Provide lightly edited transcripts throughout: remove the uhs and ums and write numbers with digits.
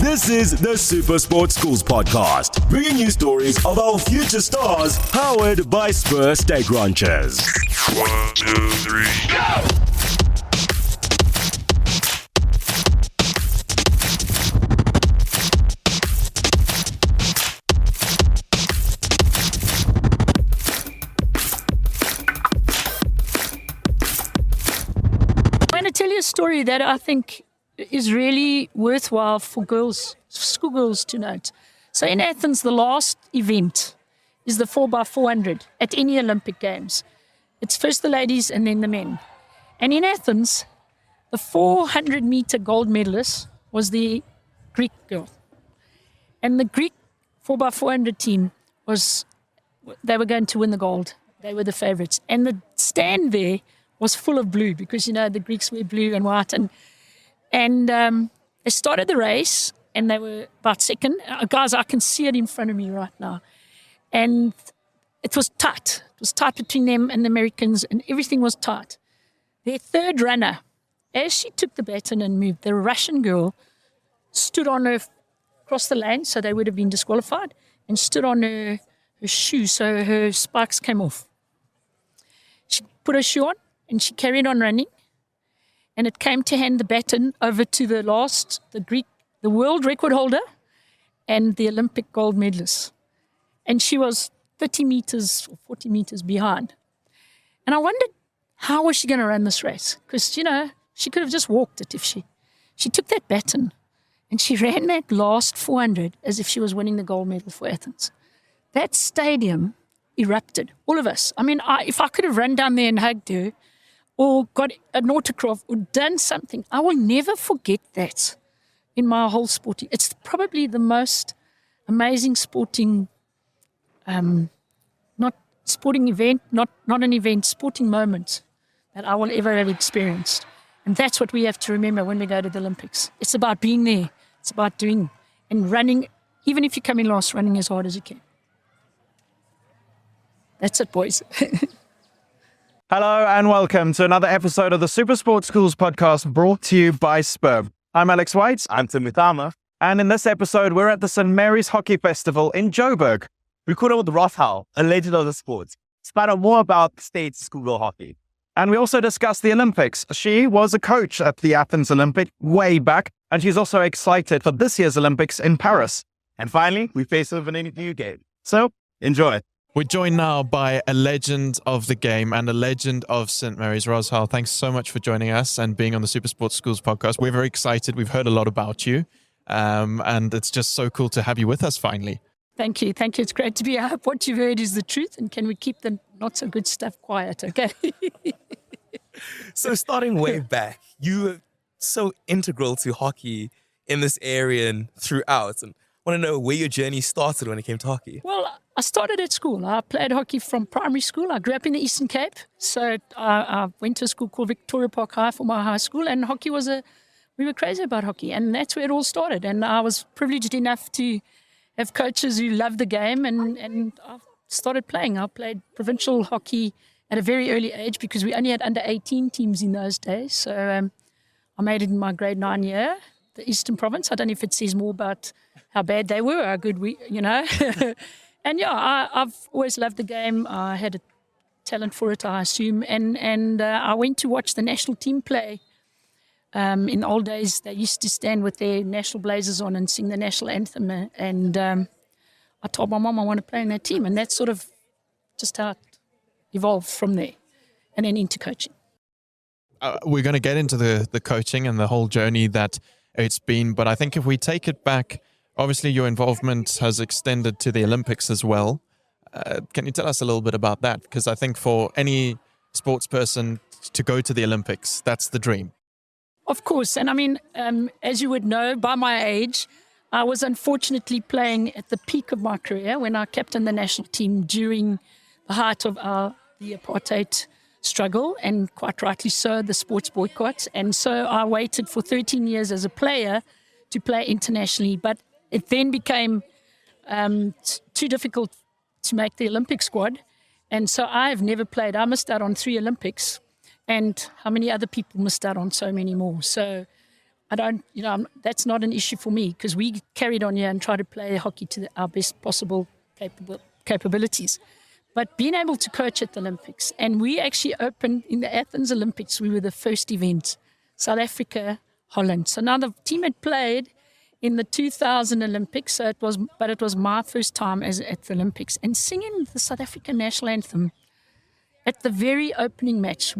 This is the Super Sports Schools podcast, bringing you stories of our future stars, powered by Spur Steak Ranchers. 1, 2, 3, go! I'm going to tell you a story that I think is really worthwhile for girls, schoolgirls to note. So in Athens, the last event is the 4x400 at any Olympic Games. It's first the ladies and then the men. And in Athens, the 400-meter gold medalist was the Greek girl. And the Greek 4x400 team they were going to win the gold. They were the favorites. And the stand there was full of blue because, you know, the Greeks wear blue and white. And they started the race and they were about second. Guys, I can see it in front of me right now. And it was tight. It was tight between them and the Americans, and everything was tight. Their third runner, as she took the baton and moved, the Russian girl stood on her, across the lane, so they would have been disqualified, and stood on her shoe, so her spikes came off. She put her shoe on, and she carried on running. And it came to hand the baton over to the world record holder and the Olympic gold medalist. And she was 30 meters or 40 meters behind. And I wondered, how was she going to run this race? Because, you know, she could have just walked it if she took that baton and she ran that last 400 as if she was winning the gold medal for Athens. That stadium erupted, all of us. I mean, if I could have run down there and hugged her, or got an autograph or done something, I will never forget that in my whole sporting. It's probably the most amazing sporting, not sporting event, not an event, sporting moment that I will ever have experienced. And that's what we have to remember when we go to the Olympics. It's about being there. It's about doing and running, even if you come in last, running as hard as you can. That's it, boys. Hello and welcome to another episode of the Super Sports Schools podcast brought to you by Spur. I'm Alex White. I'm Tim Mithama. And in this episode, we're at the St. Mary's Hockey Festival in Joburg. We caught up with Ros Howell, a legend of the sport, to find out more about the state's schoolgirl hockey. And we also discussed the Olympics. She was a coach at the Athens Olympic way back, and she's also excited for this year's Olympics in Paris. And finally, we face her in a new game. So, enjoy. We're joined now by a legend of the game and a legend of St. Mary's, Ros Howell. Thanks so much for joining us and being on the Super Sports Schools podcast. We're very excited. We've heard a lot about you, and it's just so cool to have you with us finally. Thank you. Thank you. It's great to be here. I hope what you've heard is the truth, and can we keep the not so good stuff quiet, okay? So starting way back, you were so integral to hockey in this area and throughout. And I want to know where your journey started when it came to hockey. Well, I started at school. I played hockey from primary school. I grew up in the Eastern Cape. So I went to a school called Victoria Park High for my high school. And hockey we were crazy about hockey. And that's where it all started. And I was privileged enough to have coaches who loved the game. And I started playing. I played provincial hockey at a very early age because we only had under 18 teams in those days. So I made it in my grade 9 year, the Eastern Province. I don't know if it says more about how bad they were or how good we, you know. And yeah, I've always loved the game. I had a talent for it, I assume. And I went to watch the national team play. In the old days, they used to stand with their national blazers on and sing the national anthem. And I told my mom I want to play in that team. And that's sort of just how it evolved from there and then into coaching. We're going to get into the coaching and the whole journey that it's been. But I think if we take it back, obviously, your involvement has extended to the Olympics as well. Can you tell us a little bit about that? Because I think for any sports person to go to the Olympics, that's the dream. Of course. And I mean, as you would know, by my age, I was unfortunately playing at the peak of my career when I captained the national team during the height of the apartheid struggle, and quite rightly so, the sports boycott. And so I waited for 13 years as a player to play internationally, but it then became too difficult to make the Olympic squad. And so I've never played. I missed out on 3 Olympics, and how many other people missed out on so many more. So that's not an issue for me because we carried on here and tried to play hockey to our best possible capabilities. But being able to coach at the Olympics, and we actually opened in the Athens Olympics, we were the first event, South Africa, Holland. So now the team had played in the 2000 Olympics, it was my first time at the Olympics, and singing the South African national anthem at the very opening match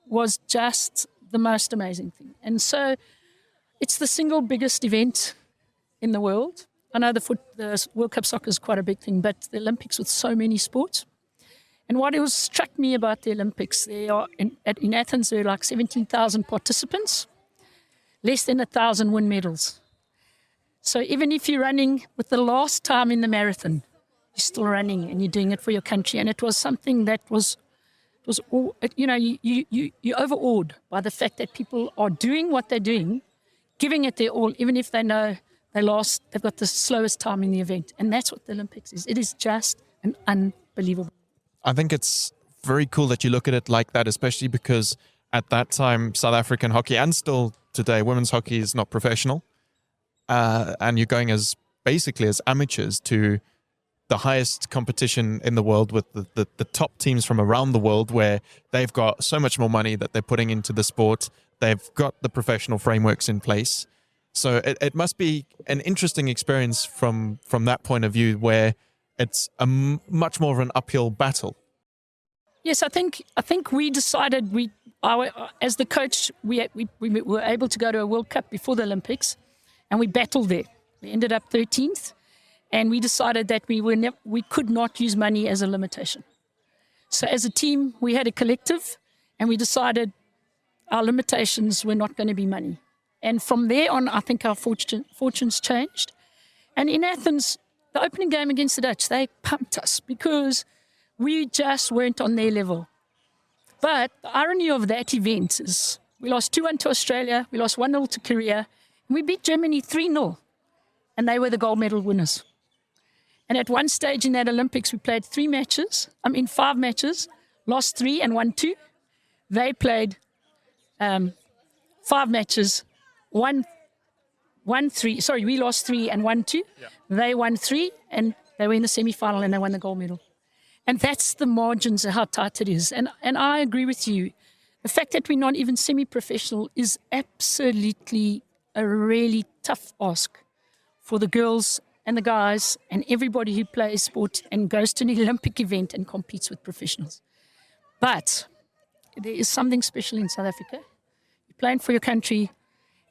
was just the most amazing thing. And so it's the single biggest event in the world. I know the World Cup soccer is quite a big thing, but the Olympics with so many sports. And what struck me about the Olympics, in Athens, there are like 17,000 participants, less than 1,000 win medals. So even if you're running with the last time in the marathon, you're still running and you're doing it for your country. And it was something that you're overawed by the fact that people are doing what they're doing, giving it their all, even if they know they've got the slowest time in the event. And that's what the Olympics is. It is just an unbelievable. I think it's very cool that you look at it like that, especially because at that time, South African hockey, and still today, women's hockey is not professional. And you're going basically as amateurs to the highest competition in the world with the top teams from around the world, where they've got so much more money that they're putting into the sport. They've got the professional frameworks in place. So it must be an interesting experience from that point of view, where it's much more of an uphill battle. Yes, I think we decided as the coach, we were able to go to a World Cup before the Olympics, and we battled there. We ended up 13th, and we decided that we could not use money as a limitation. So as a team, we had a collective, and we decided our limitations were not going to be money. And from there on, I think our fortunes changed. And in Athens, the opening game against the Dutch, they pumped us because we just weren't on their level. But the irony of that event is we lost 2-1 to Australia, we lost 1-0 to Korea, and we beat Germany 3-0. And they were the gold medal winners. And at one stage in that Olympics, we played 5 matches, lost 3 and won 2. They played 5 matches, won 3. Sorry, we lost 3 and won 2. Yeah. They won 3 and they were in the semi-final and they won the gold medal. And that's the margins of how tight it is. And I agree with you. The fact that we're not even semi-professional is absolutely a really tough ask for the girls and the guys and everybody who plays sport and goes to an Olympic event and competes with professionals. But there is something special in South Africa. You're playing for your country,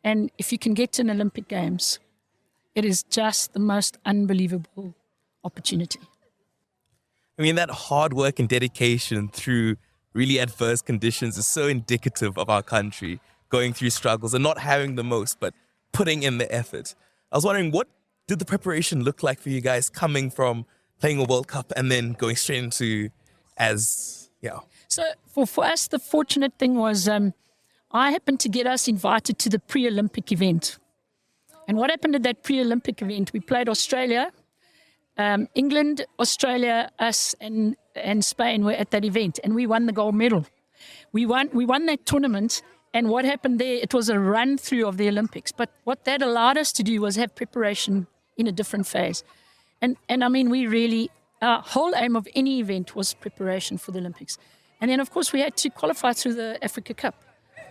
and if you can get to an Olympic Games, it is just the most unbelievable opportunity. I mean, that hard work and dedication through really adverse conditions is so indicative of our country, going through struggles and not having the most, but putting in the effort. I was wondering, what did the preparation look like for you guys coming from playing a World Cup and then going straight into So for us, the fortunate thing was I happened to get us invited to the pre-Olympic event. And what happened at that pre-Olympic event, we played Australia, England, Australia, us and Spain were at that event, and we won the gold medal. We won that tournament, and what happened there, it was a run-through of the Olympics. But what that allowed us to do was have preparation in a different phase. And I mean, our whole aim of any event was preparation for the Olympics. And then, of course, we had to qualify through the Africa Cup,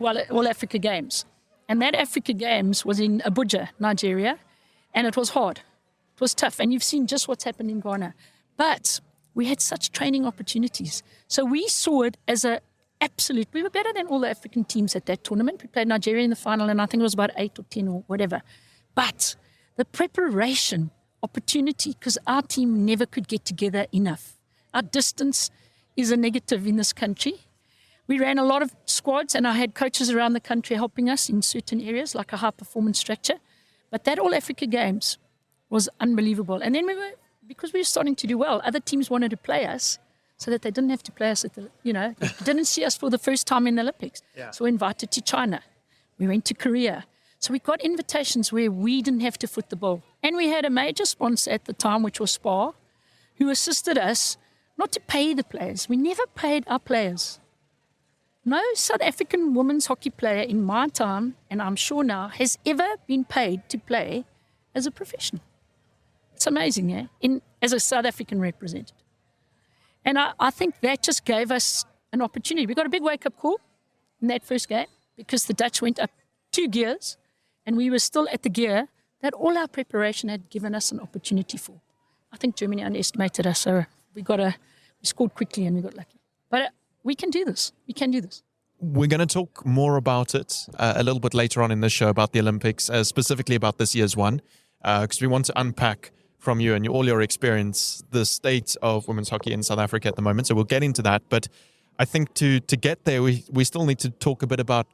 All Africa Games. And that Africa Games was in Abuja, Nigeria, and it was hard. It was tough, and you've seen just what's happened in Ghana. But we had such training opportunities. So we saw it as we were better than all the African teams at that tournament. We played Nigeria in the final, and I think it was about 8 or 10 or whatever. But the preparation opportunity, because our team never could get together enough. Our distance is a negative in this country. We ran a lot of squads, and I had coaches around the country helping us in certain areas, like a high-performance structure. But that All Africa Games was unbelievable. And then because we were starting to do well, other teams wanted to play us so that they didn't have to play us didn't see us for the first time in the Olympics. Yeah. So we invited to China. We went to Korea. So we got invitations where we didn't have to foot the bill. And we had a major sponsor at the time, which was Spar, who assisted us not to pay the players. We never paid our players. no South African women's hockey player in my time, and I'm sure now, has ever been paid to play as a professional. It's amazing, eh? As a South African representative. And I think that just gave us an opportunity. We got a big wake-up call in that first game because the Dutch went up 2 gears and we were still at the gear that all our preparation had given us an opportunity for. I think Germany underestimated us, so we scored quickly and we got lucky. But we can do this. We can do this. We're going to talk more about it a little bit later on in the show about the Olympics, specifically about this year's one, because we want to unpack from you and all your experience the state of women's hockey in South Africa at the moment. So we'll get into that. But I think to get there, we still need to talk a bit about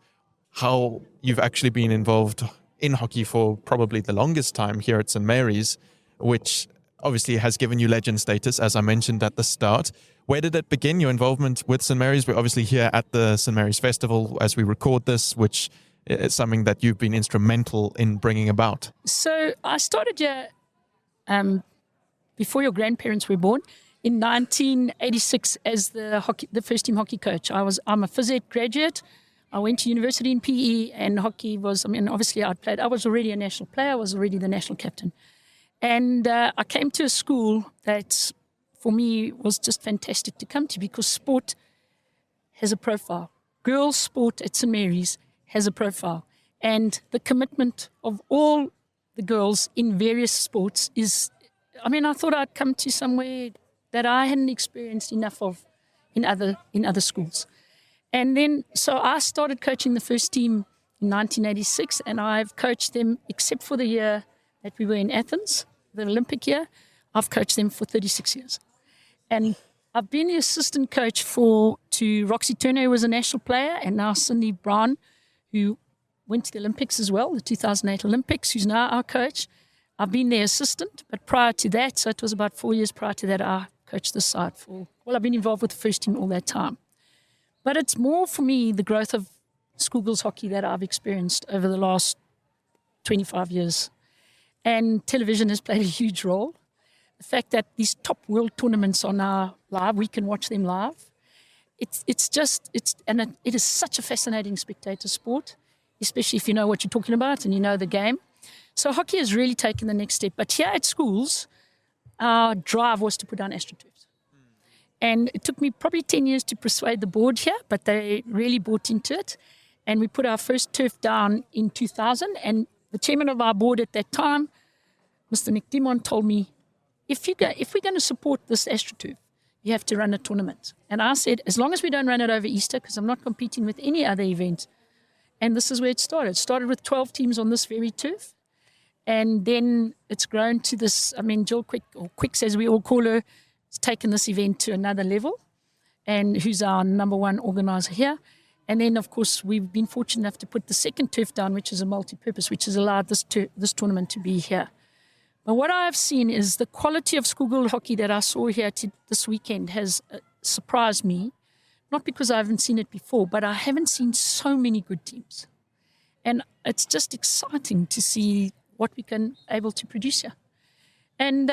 how you've actually been involved in hockey for probably the longest time here at St. Mary's, which obviously has given you legend status, as I mentioned at the start. Where did it begin, your involvement with St. Mary's? We're obviously here at the St. Mary's Festival as we record this, which is something that you've been instrumental in bringing about. So I started here before your grandparents were born in 1986 as the first team hockey coach. I'm a phys ed graduate. I went to university in PE, and hockey was, obviously I was already a national player. I was already the national captain. And I came to a school that, for me, was just fantastic to come to because sport has a profile. Girls' sport at St. Mary's has a profile. And the commitment of all the girls in various sports is, I thought I'd come to somewhere that I hadn't experienced enough of in other schools. And then, so I started coaching the first team in 1986, and I've coached them, except for the year that we were in Athens, the Olympic year, I've coached them for 36 years. And I've been the assistant coach to Roxy Turner, who was a national player, and now Cindy Brown, who went to the Olympics as well, the 2008 Olympics, who's now our coach. I've been their assistant, but prior to that, so it was about 4 years prior to that, I coached this side I've been involved with the first team all that time. But it's more for me the growth of schoolgirls hockey that I've experienced over the last 25 years. And television has played a huge role. The fact that these top world tournaments are now live, we can watch them live. It is such a fascinating spectator sport, especially if you know what you're talking about and you know the game. So hockey has really taken the next step. But here at schools, our drive was to put down AstroTurfs. And it took me probably 10 years to persuade the board here, but they really bought into it. And we put our first turf down in 2000. And the chairman of our board at that time, Mr. Nick Dimon, told me, if we're going to support this AstroTurf, you have to run a tournament. And I said, as long as we don't run it over Easter, because I'm not competing with any other event. And this is where it started. It started with 12 teams on this very turf. And then it's grown to this, Jill Quick, or Quicks as we all call her, has taken this event to another level, and who's our number one organizer here. And then, of course, we've been fortunate enough to put the second turf down, which is a multi-purpose, which has allowed this tournament to be here. But what I have seen is the quality of schoolgirl hockey that I saw here this weekend has surprised me, not because I haven't seen it before, but I haven't seen so many good teams. And it's just exciting to see what we can able to produce here. And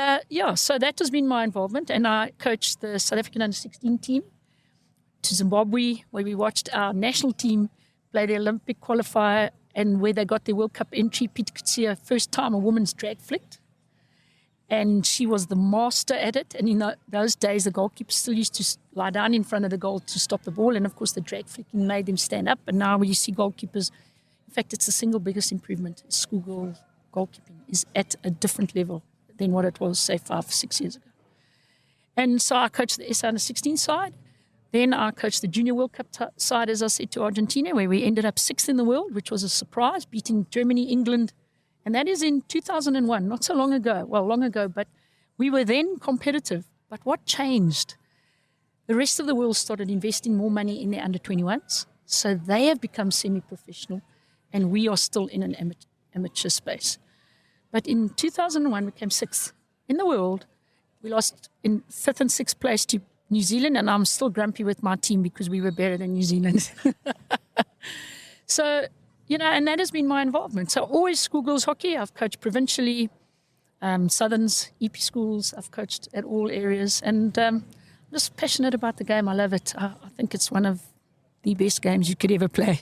so that has been my involvement. And I coached the South African under-16 team to Zimbabwe, where we watched our national team play the Olympic qualifier and where they got their World Cup entry. Peter could see her first time a woman's drag flicked. And she was the master at it. And in those days, the goalkeepers still used to lie down in front of the goal to stop the ball. And, of course, the drag flicking made them stand up. And now when you see goalkeepers, in fact, it's the single biggest improvement. Schoolgirl goalkeeping is at a different level than what it was, say, 5 or 6 years ago. And so I coached the SA under-16 side. Then I coached the Junior World Cup side, as I said, to Argentina, where we ended up 6th in the world, which was a surprise, beating Germany, England. And that is in 2001, not so long ago. Well, long ago, but we were then competitive. But what changed? The rest of the world started investing more money in their under-21s. So they have become semi-professional, and we are still in an amateur space. But in 2001, we came 6th in the world. We lost in 5th and 6th place to New Zealand, and I'm still grumpy with my team because we were better than New Zealand. So, and that has been my involvement. So always schoolgirls hockey. I've coached provincially, Southerns, EP schools. I've coached at all areas, and I'm just passionate about the game. I love it. I think it's one of the best games you could ever play.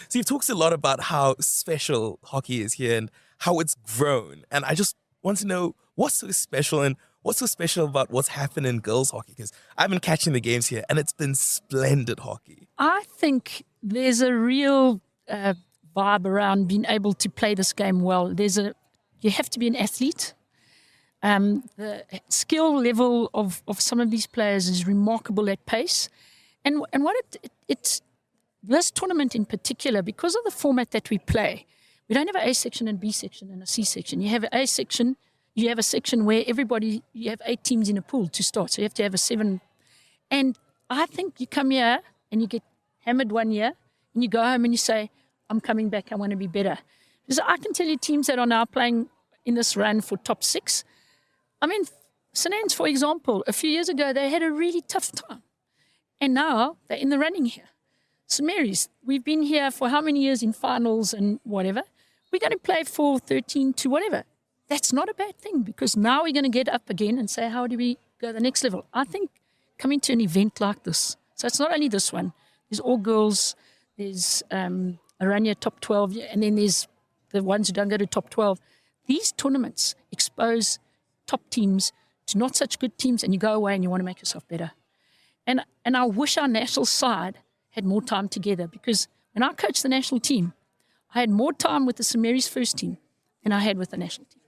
So you've talked a lot about how special hockey is here and how it's grown. And I just want to know what's so special and what's so special about what's happened in girls hockey? Because I've been catching the games here and it's been splendid hockey. I think there's a real vibe around being able to play this game well. You have to be an athlete. The skill level of some of these players is remarkable at pace. And what it's this tournament in particular, because of the format that we play, we don't have an A section and B section and a C section. You have an A section, you have a section where you have 8 teams in a pool to start. So you have to have a 7. And I think you come here and you get hammered one year and you go home and you say, I'm coming back, I want to be better. Because I can tell you teams that are now playing in this run for top 6. I mean, St. Anne's, for example, a few years ago, they had a really tough time. And now they're in the running here. St. Mary's, we've been here for how many years in finals and whatever. We're going to play for 13 to whatever. That's not a bad thing because now we're going to get up again and say, how do we go to the next level? I think coming to an event like this, so it's not only this one, there's all girls, there's Aranya top 12, and then there's the ones who don't go to top 12. These tournaments expose top teams to not such good teams, and you go away and you want to make yourself better. And I wish our national side had more time together because when I coached the national team, I had more time with the St. Mary's first team than I had with the national team.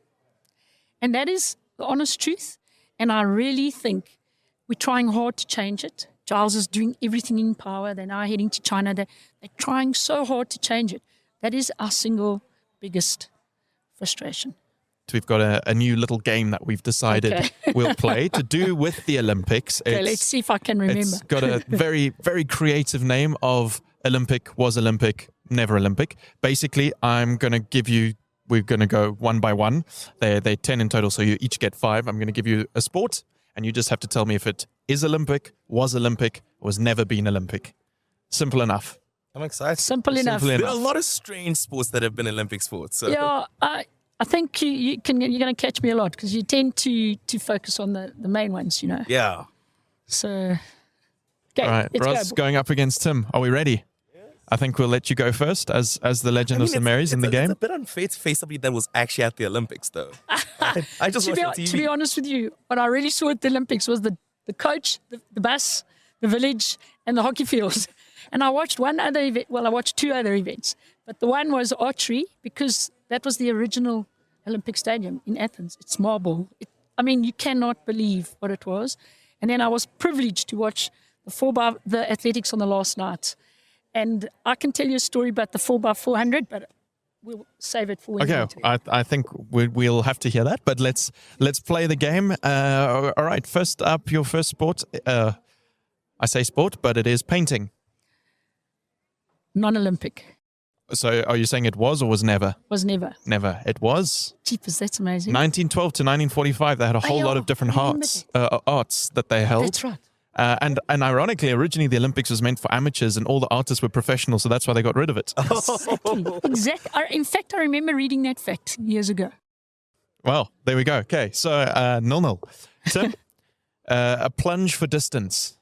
And that is the honest truth. And I really think we're trying hard to change it. Giles is doing everything in power. They're now heading to China. They're trying so hard to change it. That is our single biggest frustration. We've got a new little game that we've decided we'll play to do with the Olympics. Okay, let's see if I can remember. It's got a very, very creative name of Olympic, was Olympic, never Olympic. Basically, we're going to go one by one. They're 10 in total, so you each get 5. I'm going to give you a sport, and you just have to tell me if it is Olympic, was Olympic, or has never been Olympic. Simple enough. I'm excited. Simple enough. There are a lot of strange sports that have been Olympic sports. So. Yeah, I think you're going to catch me a lot because you tend to focus on the main ones, you know. Yeah. So, okay, all right, Ros going up against Tim. Are we ready? Yes. I think we'll let you go first as the legend of St. Mary's in the game. It's a bit unfair to face somebody that was actually at the Olympics, though. I just watched on TV. To be honest with you, what I really saw at the Olympics was the coach, the bus, the village, and the hockey fields. And I watched one other event. Well, I watched 2 other events, but the one was archery because that was the original Olympic Stadium in Athens. It's marble. You cannot believe what it was. And then I was privileged to watch the athletics on the last night. And I can tell you a story about the 4x400, but we'll save it for when. Okay, I think we'll have to hear that. But let's play the game. All right, first up, your first sport. I say sport, but it is painting. Non-Olympic. So are you saying it was or was never? Was never. Never. It was. Jeepers, that's amazing. 1912 to 1945, they had a whole lot of different arts that they held. That's right. And ironically, originally the Olympics was meant for amateurs and all the artists were professional, so that's why they got rid of it. Exactly. In fact, I remember reading that fact years ago. Well, there we go. Okay, so 0-0. Tim, a plunge for distance.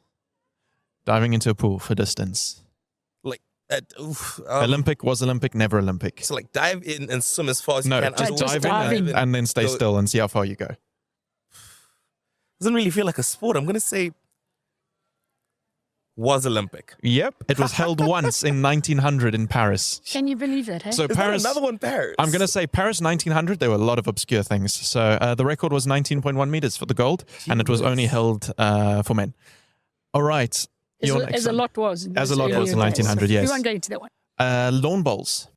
Diving into a pool for distance. Olympic, was Olympic, never Olympic. So dive in and swim as far as you can. No, just dive in and then stay still and see how far you go. Doesn't really feel like a sport. I'm going to say was Olympic. Yep, it was held once in 1900 in Paris. Can you believe that? Hey? So Is Paris, there another one, Paris? I'm going to say Paris 1900. There were a lot of obscure things. So the record was 19.1 meters for the gold, and it was only held for men. All right. As a lot was. In 1900, yes. We won't go into that one. Lawn bowls.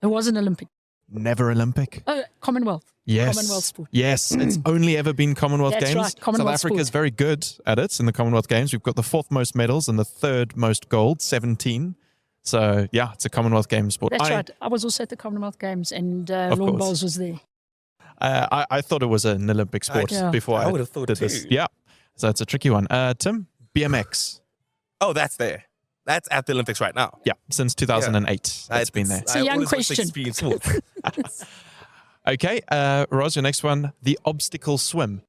It was an Olympic. Never Olympic. Oh, Commonwealth. Yes. Commonwealth sport. Yes, it's only ever been Commonwealth That's Games. right, Commonwealth South Africa is sport. very good at it in the Commonwealth Games. We've got the 4th most medals and the 3rd most gold, 17. So, yeah, it's a Commonwealth Games sport. That's right. I was also at the Commonwealth Games and lawn bowls was there. I thought it was an Olympic sport before I would have thought did too. this. Yeah, so it's a tricky one. Tim, BMX. Oh, that's there. That's at the Olympics right now. Yeah, since 2008. It's been there. It's a young question. Okay, Ros, your next one. The obstacle swim.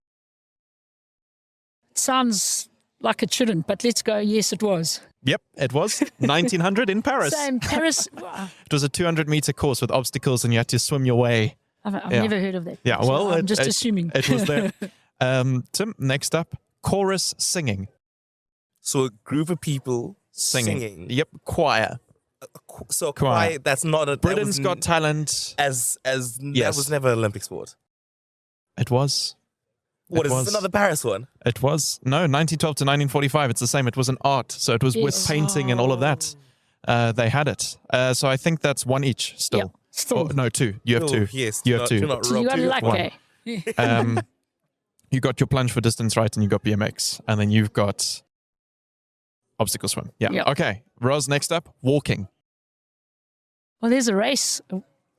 Sounds like it shouldn't, but let's go. Yes, it was. Yep, it was 1900 in Paris. So in Paris, wow, It was a 200-meter course with obstacles, and you had to swim your way. I've Yeah. never heard of that. Yeah, So well, I'm just assuming. It was there. Tim, next up, chorus singing. So a group of people singing. Yep, choir. So a Choir. choir, that's not a... Britain's Got Talent. As Yes. that was never an Olympic sport. It was. What, It is was. this another Paris one? It was. No, 1912 to 1945. It's the same. It was an art. So it was with Yes. painting and all of that. They had it. So I think that's one each still. Yeah, still. Oh, no, two. You have two. Yes. You do have not- two. do not So rob you got two. lucky. You got your plunge for distance right, and you got BMX, and then you've got obstacle swim. Yeah. Yeah. Okay. Ros, next up, walking. Well, there's a race.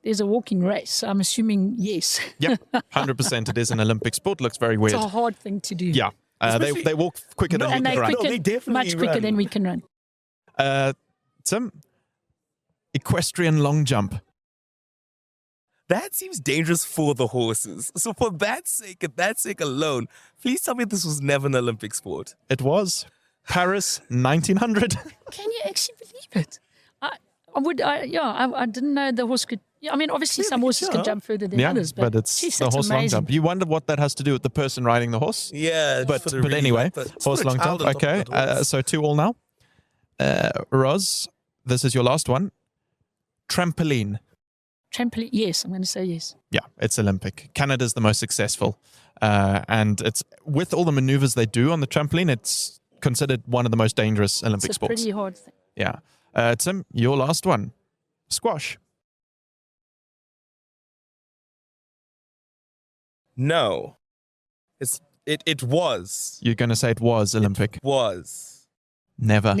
There's a walking race. I'm assuming yes. Yep. 100%. It is an Olympic sport. Looks very weird. It's a hard thing to do. Yeah. Especially- They walk quicker than And we they can run. quicker, No, they definitely much quicker run. than we can run. Tim, equestrian long jump. That seems dangerous for the horses. So for that sake, and that sake alone, please tell me this was never an Olympic sport. It was Paris 1900. Can you actually believe it? I didn't know the horse could. Yeah, I mean, obviously some horses can jump further than Yeah, others, but it's geez, the that's horse long amazing. jump. You wonder what that has to do with the person riding the horse. Yeah, But for the but reason, anyway, but it's horse for a long child jump. on top Okay, of the horse. so 2 all now. Ros, this is your last one. Trampoline. Trampoline, yes, I'm going to say yes. Yeah, it's Olympic. Canada's the most successful. And it's with all the maneuvers they do on the trampoline, it's considered one of the most dangerous Olympic It's a sports. pretty hard thing. Yeah. Tim, your last one. Squash. No. It was. You're going to say it was Olympic. Was. Never.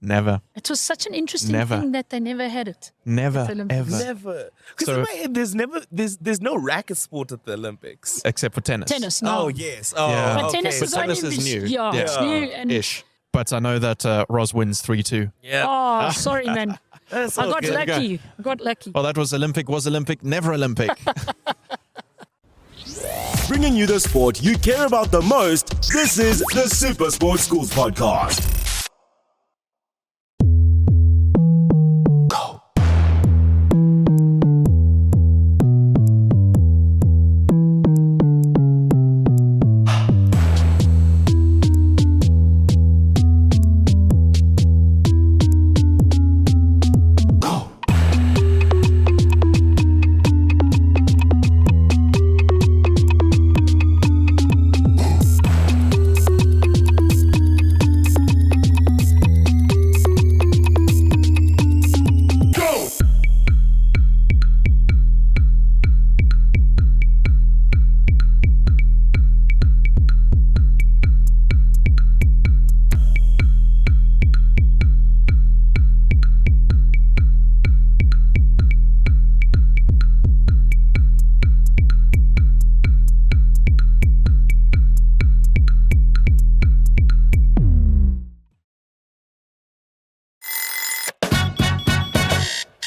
Never. It was such an interesting Never. thing that they never had it. Never, At the Olympics. ever. Never. Because So- in my head, there's no racket sport at the Olympics. Except for tennis. Tennis, no. Oh, yes. Oh, Yeah. But okay. tennis But is tennis only is new. Yeah, Yeah. it's new. And, Ish. But I know that Ros wins 3-2. Yeah. oh, sorry, man. That's I all got good. lucky. I got lucky. Well, that was Olympic, never Olympic. Bringing you the sport you care about the most. This is the Super Sports Schools Podcast.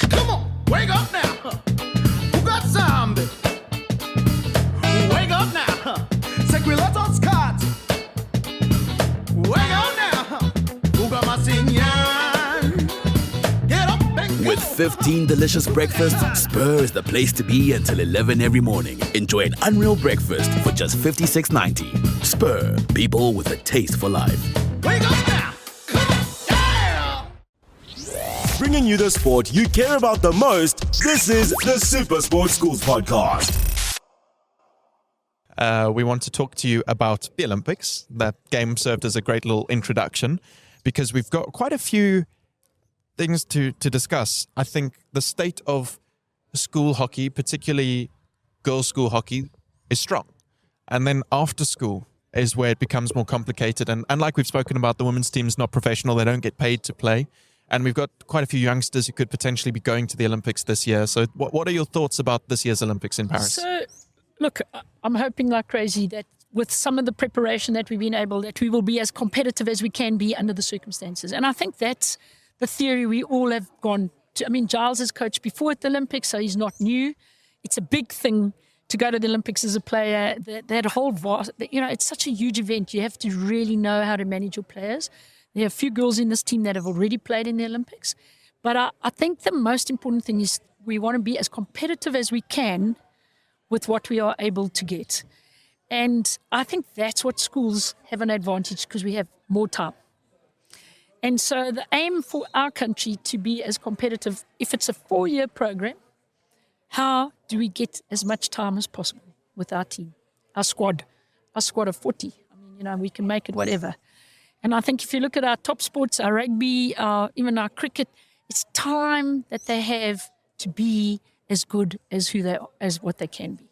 Come on, wake up now. Who got zombie? Wake up now. Sequilatos cut. Wake up now. Who got my singing? Get up and With 15 delicious breakfasts, Spur is the place to be until 11 every morning. Enjoy an unreal breakfast for just $56.90. Spur, people with a taste for life. wake up now. Come on, yeah. Bringing you the sport you care about the most. This is the Super Sports Schools Podcast. We want to talk to you about the Olympics. That game served as a great little introduction because we've got quite a few things to discuss. I think the state of school hockey, particularly girls' school hockey, is strong. And then after school is where it becomes more complicated. And like we've spoken about, the women's team's not professional. They don't get paid to play. And we've got quite a few youngsters who could potentially be going to the Olympics this year. So what are your thoughts about this year's Olympics in Paris? So, look, I'm hoping like crazy that with some of the preparation that we've been able, that we will be as competitive as we can be under the circumstances. And I think that's the theory we all have gone to. I mean, Giles has coached before at the Olympics, so he's not new. It's a big thing to go to the Olympics as a player, that whole it's such a huge event. You have to really know how to manage your players. There are a few girls in this team that have already played in the Olympics. But I think the most important thing is we want to be as competitive as we can with what we are able to get. And I think that's what schools have an advantage because we have more time. And so the aim for our country to be as competitive, if it's a 4-year program, how do we get as much time as possible with our team, our squad of 40? I mean, we can make it whatever. And I think if you look at our top sports, our rugby, even our cricket, it's time that they have to be as good as what they can be.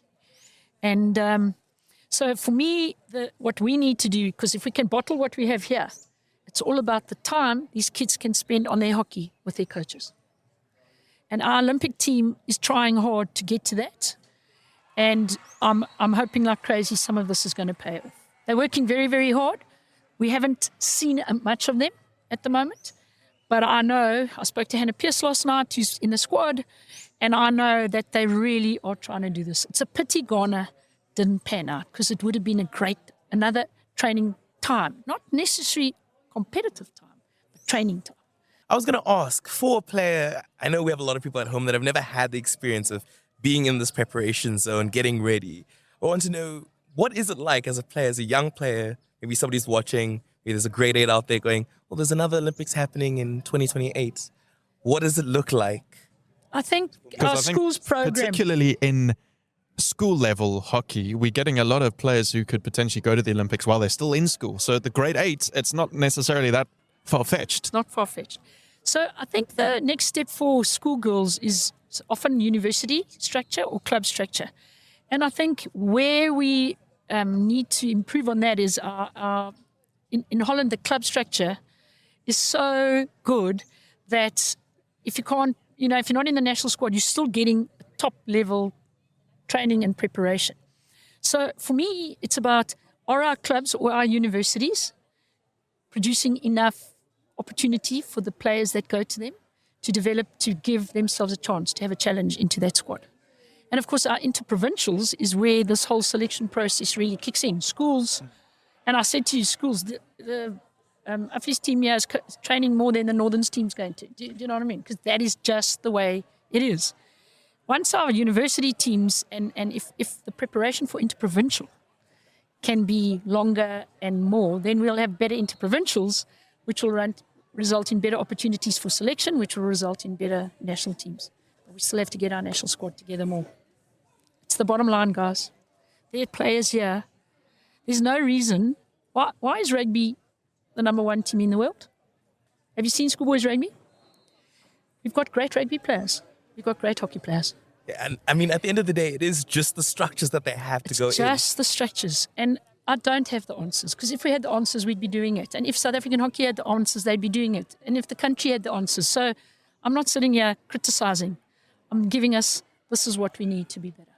And so for me, what we need to do, because if we can bottle what we have here, it's all about the time these kids can spend on their hockey with their coaches. And our Olympic team is trying hard to get to that. And I'm hoping like crazy some of this is going to pay off. They're working very, very hard. We haven't seen much of them at the moment. But I know, I spoke to Hannah Pierce last night, who's in the squad, and I know that they really are trying to do this. It's a pity Ghana didn't pan out because it would have been another training time, not necessarily competitive time, but training time. I was going to ask, for a player, I know we have a lot of people at home that have never had the experience of being in this preparation zone, getting ready. I want to know, what is it like as a player, as a young player? Maybe somebody's watching, maybe there's a grade 8 out there going, well, there's another Olympics happening in 2028. What does it look like? I think our schools program, particularly in school level hockey, we're getting a lot of players who could potentially go to the Olympics while they're still in school. So the grade 8, it's not necessarily that far-fetched. It's not far-fetched. So I think the next step for schoolgirls is often university structure or club structure. And I think where we need to improve on that is in Holland, the club structure is so good that if you can't, if you're not in the national squad, you're still getting top level training and preparation. So for me, it's about, are our clubs or our universities producing enough opportunity for the players that go to them to develop, to give themselves a chance to have a challenge into that squad. And of course, our interprovincials is where this whole selection process really kicks in. Schools, and I said to you, schools, the Afri's team here is training more than the Northern's team's going to. Do you know what I mean? Because that is just the way it is. Once our university teams, and if the preparation for interprovincial can be longer and more, then we'll have better interprovincials, which will result in better opportunities for selection, which will result in better national teams. But we still have to get our national squad together more. It's the bottom line, guys. There are players here. There's no reason. Why is rugby the number 1 team in the world? Have you seen schoolboys rugby? We've got great rugby players. We've got great hockey players. Yeah, and I mean, at the end of the day, it is just the structures that they have to go in. It's just the structures. And I don't have the answers, because if we had the answers, we'd be doing it. And if South African hockey had the answers, they'd be doing it. And if the country had the answers. So I'm not sitting here criticizing. I'm giving us, this is what we need to be better.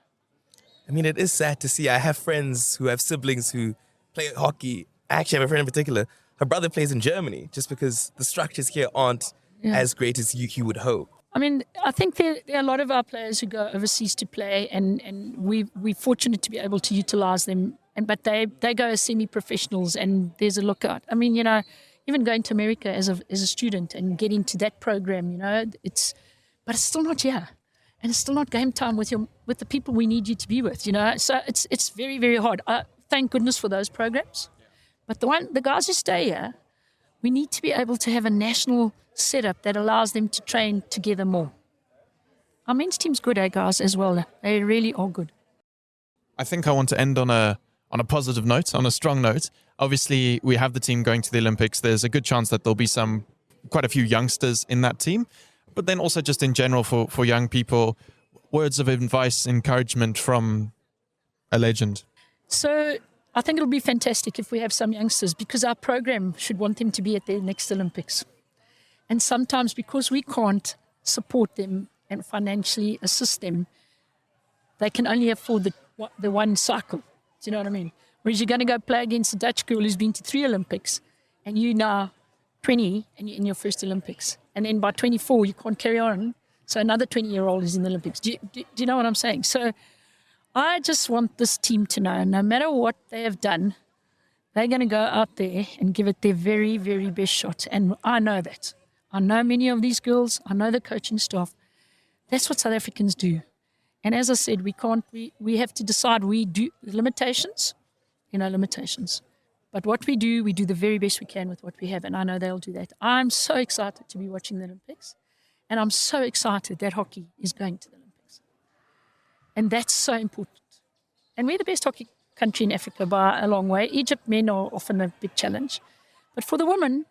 I mean, it is sad to see. I have friends who have siblings who play hockey. I actually have a friend in particular. Her brother plays in Germany just because the structures here aren't as great as you would hope. I mean, I think there are a lot of our players who go overseas to play, and we're fortunate to be able to utilize them. But they go as semi-professionals, and there's a lookout. I mean, even going to America as a student and getting to that program, but it's still not here. And it's still not game time with the people we need you to be with, So it's very, very hard. Thank goodness for those programs. But the guys who stay here, we need to be able to have a national setup that allows them to train together more. Our men's team's good, guys, as well. They really are good. I think I want to end on a positive note, on a strong note. Obviously, we have the team going to the Olympics. There's a good chance that there'll be quite a few youngsters in that team. But then also just in general for young people, words of advice, encouragement from a legend. So I think it'll be fantastic if we have some youngsters, because our program should want them to be at their next Olympics. And sometimes because we can't support them and financially assist them, they can only afford the one cycle. Do you know what I mean? Whereas you're going to go play against a Dutch girl who's been to 3 Olympics, and you now 20 and you're in your first Olympics. And then by 24, you can't carry on. So another 20-year-old is in the Olympics. Do you know what I'm saying? So I just want this team to know, no matter what they have done, they're going to go out there and give it their very, very best shot. And I know that. I know many of these girls. I know the coaching staff. That's what South Africans do. And as I said, we have to decide. We do limitations, limitations. But what we do the very best we can with what we have. And I know they'll do that. I'm so excited to be watching the Olympics. And I'm so excited that hockey is going to the Olympics. And that's so important. And we're the best hockey country in Africa by a long way. Egypt men are often a big challenge. But for the women,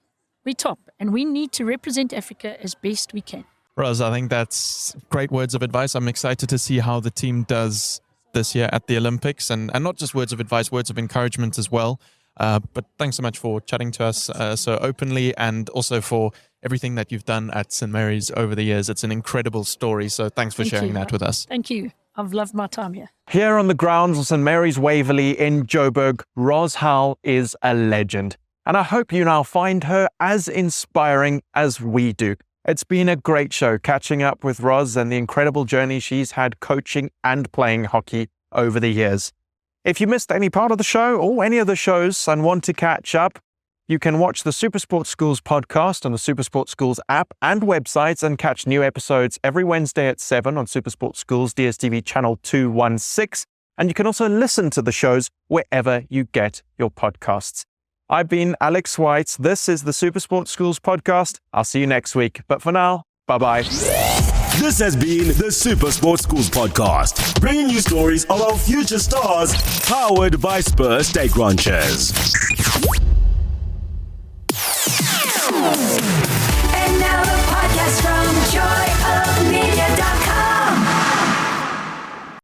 we're top. And we need to represent Africa as best we can. Ros, I think that's great words of advice. I'm excited to see how the team does this year at the Olympics. And not just words of advice, words of encouragement as well. But thanks so much for chatting to us so openly, and also for everything that you've done at St. Mary's over the years. It's an incredible story. So thanks for sharing that with us. Thank you. I've loved my time here. Here on the grounds of St. Mary's Waverly in Joburg, Ros Howell is a legend. And I hope you now find her as inspiring as we do. It's been a great show catching up with Ros and the incredible journey she's had coaching and playing hockey over the years. If you missed any part of the show or any of the shows and want to catch up, you can watch the Supersport Schools podcast on the Supersport Schools app and websites and catch new episodes every Wednesday at 7 on Supersport Schools DSTV channel 216. And you can also listen to the shows wherever you get your podcasts. I've been Alex White. This is the Supersport Schools podcast. I'll see you next week. But for now, bye-bye. This has been the Supersport Schools podcast, bringing you stories of our future stars, powered by Spur State Ranchers.